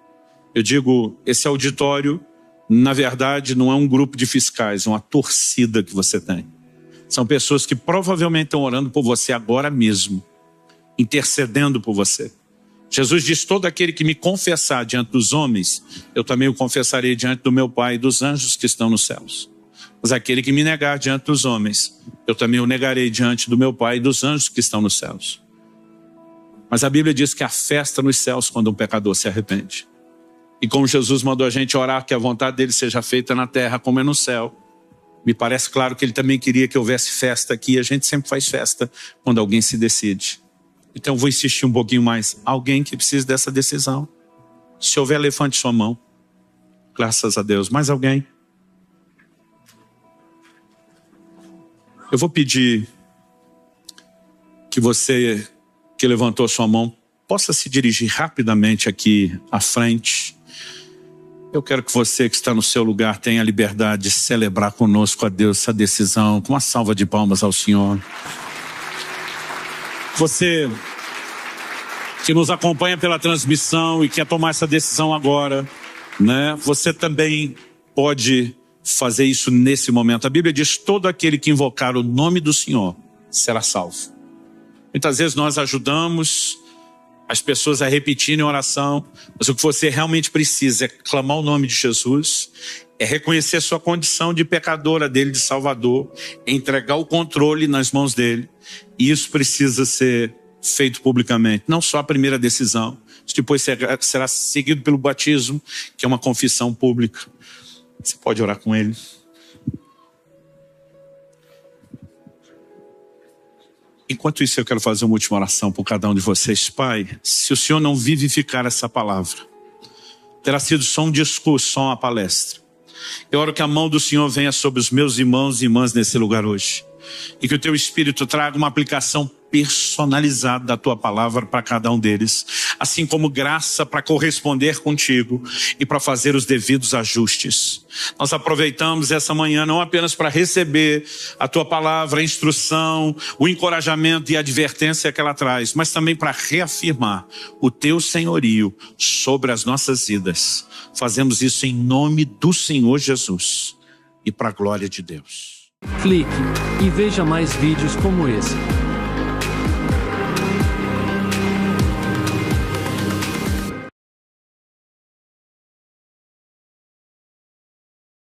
Eu digo: esse auditório, na verdade, não é um grupo de fiscais, é uma torcida que você tem. São pessoas que provavelmente estão orando por você agora mesmo, intercedendo por você. Jesus diz: todo aquele que me confessar diante dos homens, eu também o confessarei diante do meu Pai e dos anjos que estão nos céus. Mas aquele que me negar diante dos homens, eu também o negarei diante do meu Pai e dos anjos que estão nos céus. Mas a Bíblia diz que há festa nos céus quando um pecador se arrepende. E como Jesus mandou a gente orar que a vontade dele seja feita na terra como é no céu, me parece claro que ele também queria que houvesse festa aqui. A gente sempre faz festa quando alguém se decide. Então eu vou insistir um pouquinho mais. Alguém que precisa dessa decisão? Se houver, levante sua mão. Graças a Deus. Mais alguém? Eu vou pedir que você que levantou sua mão possa se dirigir rapidamente aqui à frente. Eu quero que você que está no seu lugar tenha a liberdade de celebrar conosco a Deus essa decisão, com uma salva de palmas ao Senhor. Você que nos acompanha pela transmissão e quer tomar essa decisão agora, né? Você também pode fazer isso nesse momento. A Bíblia diz: todo aquele que invocar o nome do Senhor será salvo. Muitas vezes nós ajudamos as pessoas a repetirem oração, mas o que você realmente precisa é clamar o nome de Jesus, é reconhecer sua condição de pecadora dele, de Salvador, é entregar o controle nas mãos dele, e isso precisa ser feito publicamente. Não só a primeira decisão, isso depois será seguido pelo batismo, que é uma confissão pública. Você pode orar com ele. Enquanto isso, eu quero fazer uma última oração por cada um de vocês. Pai, se o Senhor não vivificar essa palavra, terá sido só um discurso, só uma palestra. Eu oro que a mão do Senhor venha sobre os meus irmãos e irmãs nesse lugar hoje, e que o teu Espírito traga uma aplicação personalizada da tua palavra para cada um deles, assim como graça para corresponder contigo e para fazer os devidos ajustes. Nós aproveitamos essa manhã não apenas para receber a tua palavra, a instrução, o encorajamento e a advertência que ela traz, mas também para reafirmar o teu senhorio sobre as nossas vidas. Fazemos isso em nome do Senhor Jesus e para a glória de Deus. Clique e veja mais vídeos como esse.